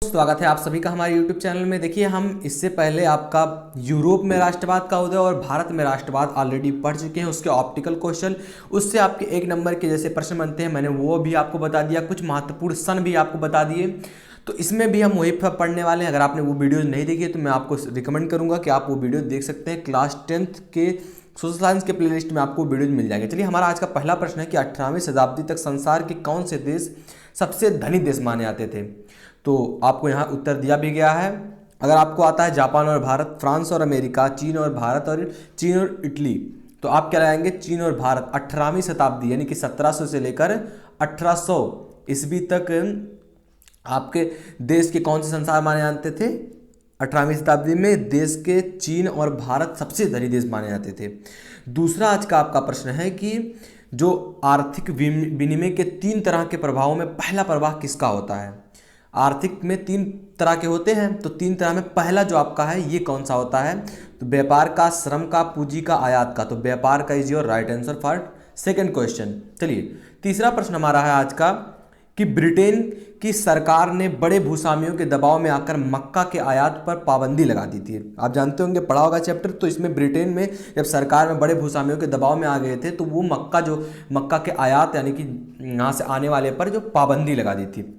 स्वागत है आप सभी का हमारे YouTube चैनल में। देखिए, हम इससे पहले आपका यूरोप में राष्ट्रवाद का उदय और भारत में राष्ट्रवाद ऑलरेडी पढ़ चुके हैं। उसके ऑप्टिकल क्वेश्चन, उससे आपके एक नंबर के जैसे प्रश्न बनते हैं, मैंने वो भी आपको बता दिया। कुछ महत्वपूर्ण सन भी आपको बता दिए, तो इसमें भी हम वही पढ़ने वाले हैं। अगर आपने वो वीडियोज नहीं देखी तो मैं आपको रिकमेंड करूँगा कि आप वो वीडियो देख सकते हैं। क्लास 10th के सोशल साइंस के प्लेलिस्ट में आपको वीडियोज मिल जाएंगे। चलिए, हमारा आज का पहला प्रश्न है कि 18वीं शताब्दी तक संसार के कौन से देश सबसे धनी देश माने जाते थे। तो आपको यहाँ उत्तर दिया भी गया है। अगर आपको आता है जापान और भारत, फ्रांस और अमेरिका, चीन और भारत और चीन और इटली, तो आप क्या लगाएंगे? चीन और भारत। 18वीं शताब्दी यानी कि 1700 से लेकर 1800 ईस्वी तक आपके देश के कौन से संसार माने जाते थे? 18वीं शताब्दी में देश के चीन और भारत सबसे धनी देश माने जाते थे। दूसरा आज का आपका प्रश्न है कि जो आर्थिक विनिमय के 3 तरह के प्रभावों में पहला प्रभाव किसका होता है? आर्थिक में 3 तरह के होते हैं, तो 3 तरह में पहला जो आपका है ये कौन सा होता है? तो व्यापार का, श्रम का, पूंजी का, आयात का। तो व्यापार का is your right answer for second question. चलिए, तीसरा प्रश्न हमारा है आज का कि ब्रिटेन की सरकार ने बड़े भूस्वामियों के दबाव में आकर मक्का के आयात पर पाबंदी लगा दी थी। आप जानते होंगे, पढ़ा होगा चैप्टर। तो इसमें ब्रिटेन में जब सरकार में बड़े भूस्वामियों के दबाव में आ गए थे तो वो मक्का के आयात यानी कि यहाँ से आने वाले पर जो पाबंदी लगा दी थी।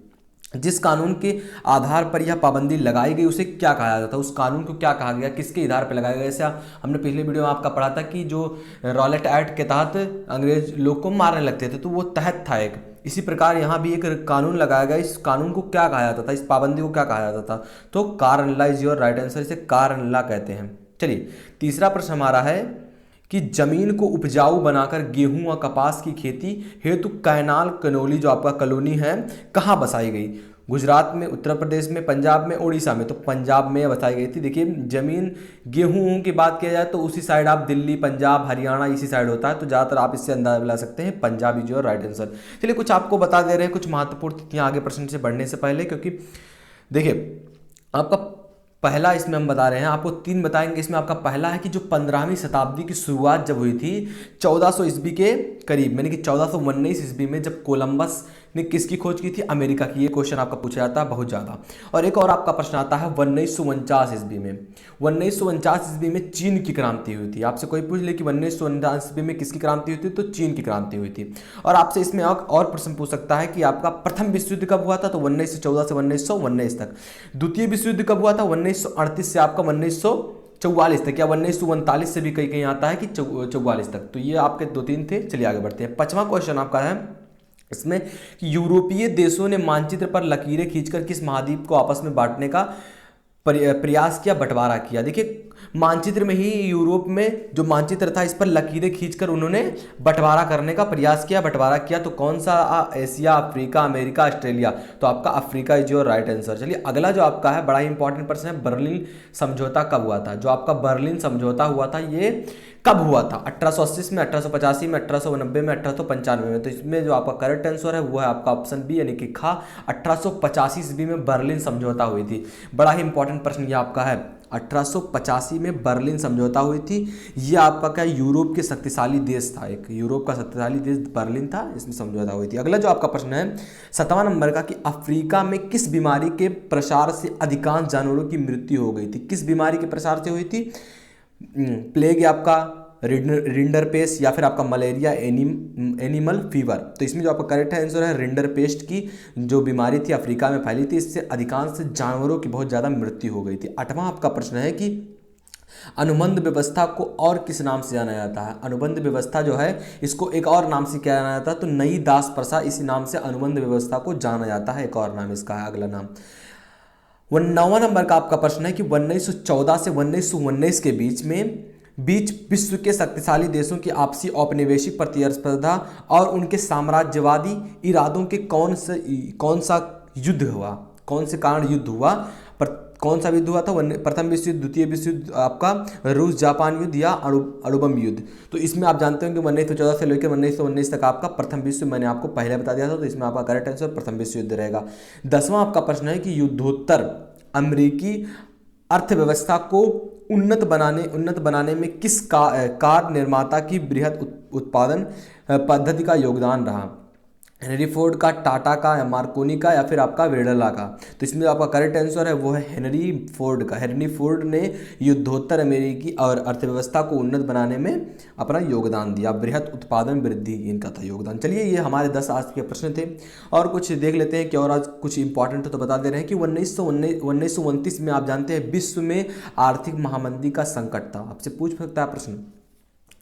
जिस कानून के आधार पर यह पाबंदी लगाई गई उसे क्या कहा जाता है? उस कानून को क्या कहा गया, किसके आधार पर लगाया गया? जैसे हमने पिछले वीडियो में आपका पढ़ा था कि जो रॉलेट एक्ट के तहत अंग्रेज लोग को मारने लगते थे, तो वो तहत था एक। इसी प्रकार यहाँ भी एक कानून लगाया गया। इस कानून को क्या कहा जाता था? इस पाबंदी को क्या कहा जाता था? तो corn law is your right answer. इसे कार्न लॉ कहते हैं। चलिए, तीसरा प्रश्न हमारा है कि जमीन को उपजाऊ बनाकर गेहूं व कपास की खेती हेतु कैनाल कनोली जो आपका कॉलोनी है कहाँ बसाई गई? गुजरात में, उत्तर प्रदेश में, पंजाब में, उड़ीसा में। तो पंजाब में बसाई गई थी। देखिए, जमीन गेहूं की बात किया जाए तो उसी साइड आप दिल्ली, पंजाब, हरियाणा इसी साइड होता है। तो ज़्यादातर आप इससे अंदाजा लगा सकते हैं Punjab is your right answer. चलिए, कुछ आपको बता दे रहे हैं, कुछ महत्वपूर्ण तिथियां आगे प्रश्न से बढ़ने से पहले, क्योंकि देखिए आपका पहला इसमें हम बता रहे हैं, आपको 3 बताएंगे। इसमें आपका पहला है कि जो 15वीं शताब्दी की शुरुआत जब हुई थी 1400 ईस्वी के करीब, यानी कि 1419 ईस्वी में, जब कोलंबस ने किसकी खोज की थी? अमेरिका की। ये क्वेश्चन आपका पूछा जाता है बहुत ज़्यादा। और एक और आपका प्रश्न आता है 1949 ईस्वी में। 1949 ईस्वी में चीन की क्रांति हुई थी। आपसे कोई पूछ ले कि 1949 ईस्वी में किसकी क्रांति हुई थी? तो चीन की क्रांति हुई थी। और आपसे इसमें और प्रश्न पूछ सकता है कि आपका प्रथम विश्व युद्ध कब हुआ था? तो 1914 से 1919 तक। द्वितीय विश्व युद्ध कब हुआ था? 1938 से आपका 1944 तक, या 1939 से भी कहीं कहीं आता है कि 44 तक। तो ये आपके 2-3 थे। चलिए आगे बढ़ते हैं। 5वां क्वेश्चन आपका है इसमें कि यूरोपीय देशों ने मानचित्र पर लकीरें खींचकर किस महाद्वीप को आपस में बांटने का प्रयास किया, बंटवारा किया? देखिए, मानचित्र में ही यूरोप में जो मानचित्र था इस पर लकीरें खींचकर उन्होंने बंटवारा करने का प्रयास किया, बंटवारा किया। तो कौन सा? Asia, Africa, America, Australia. तो आपका Africa is your right answer. चलिए, अगला जो आपका है बड़ा ही इंपॉर्टेंट प्रश्न है, बर्लिन समझौता कब हुआ था? जो आपका बर्लिन समझौता हुआ था ये कब हुआ था? 1880 में, 1885 में, 1890 में, 1895 में। तो इसमें जो आपका करेक्ट आंसर है वो है आपका ऑप्शन बी यानी कि खा। 1885 ईस्वी में बर्लिन समझौता हुई थी। बड़ा ही इंपॉर्टेंट प्रश्न ये आपका है। 1885 में बर्लिन समझौता हुई थी। ये आपका क्या? यूरोप के शक्तिशाली देश था, एक यूरोप का शक्तिशाली देश बर्लिन था, इसमें समझौता हुई थी। अगला जो आपका प्रश्न है 7वां नंबर का कि अफ्रीका में किस बीमारी के प्रसार से अधिकांश जानवरों की मृत्यु हो गई थी? किस बीमारी के प्रसार से हुई थी? प्लेग, आपका रिंडरपेस्ट, या फिर आपका मलेरिया, एनिमल फीवर। तो इसमें जो आपका करेक्ट आंसर है रिंडरपेस्ट की जो बीमारी थी अफ्रीका में फैली थी, इससे अधिकांश जानवरों की बहुत ज़्यादा मृत्यु हो गई थी। 8वां आपका प्रश्न है कि अनुबंध व्यवस्था को और किस नाम से जाना जाता है? अनुबंध व्यवस्था जो है इसको एक और नाम से क्या जाना जाता है? तो नई दास प्रथा, इसी नाम से अनुबंध व्यवस्था को जाना जाता है। एक और नाम इसका है, अगला नाम। 9वां नंबर का आपका प्रश्न है कि 1914 से 1919 के बीच विश्व के शक्तिशाली देशों की आपसी औपनिवेशिक प्रतिस्पर्धा और उनके साम्राज्यवादी इरादों के कौन सा युद्ध हुआ? कौन से कारण युद्ध हुआ? कौन सा युद्ध हुआ था? प्रथम विश्व युद्ध, द्वितीय विश्व युद्ध, आपका रूस जापान युद्ध, या अणुबम युद्ध। तो इसमें आप जानते होंगे 1914 से लेकर 1919 तक आपका प्रथम विश्व, मैंने आपको पहले बता दिया था। तो इसमें आपका करेक्ट आंसर प्रथम विश्व युद्ध रहेगा। 10वां आपका प्रश्न है कि युद्धोत्तर अमेरिकी अर्थव्यवस्था को उन्नत बनाने में किस कार निर्माता की बृहद उत्पादन पद्धति का योगदान रहा? हेनरी फोर्ड का, टाटा का, या मार्कोनी का, या फिर आपका वेडला का? तो इसमें आपका करेक्ट आंसर है वो है हेनरी फोर्ड का। हेनरी फोर्ड ने युद्धोत्तर अमेरिकी और अर्थव्यवस्था को उन्नत बनाने में अपना योगदान दिया। बृहत उत्पादन वृद्धि इनका था योगदान। चलिए, ये हमारे 10 आज के प्रश्न थे और कुछ देख लेते हैं कि और आज कुछ इंपॉर्टेंट तो बता दे रहे हैं कि 1929 में आप जानते हैं विश्व में आर्थिक महामंदी का संकट था। आपसे पूछ सकता है प्रश्न।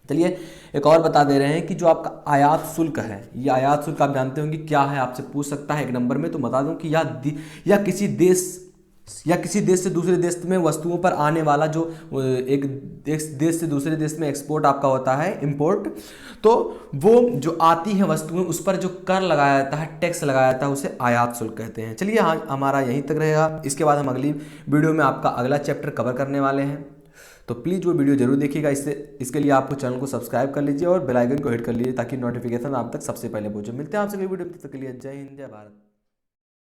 चलिए, एक और बता दे रहे हैं कि जो आपका आयात शुल्क है, ये आयात शुल्क आप जानते होंगे क्या है, आपसे पूछ सकता है एक नंबर में। तो बता दूं कि या किसी देश से दूसरे देश में वस्तुओं पर आने वाला जो एक देश से दूसरे देश में एक्सपोर्ट आपका होता है, इंपोर्ट, तो वो जो आती है वस्तुएं उस पर जो कर लगाया जाता है, टैक्स लगाया जाता है, उसे आयात शुल्क कहते हैं। चलिए, हाँ, हमारा यहीं तक रहेगा। इसके बाद हम अगली वीडियो में आपका अगला चैप्टर कवर करने वाले हैं। तो प्लीज़ वो वीडियो जरूर देखिएगा। इसके लिए आपको चैनल को सब्सक्राइब कर लीजिए और बेल आइकन को हिट कर लीजिए ताकि नोटिफिकेशन आप तक सबसे पहले पहुंचे। मिलते हैं आपसे अगली वीडियो में, तब तक के लिए जय हिंद, जय भारत।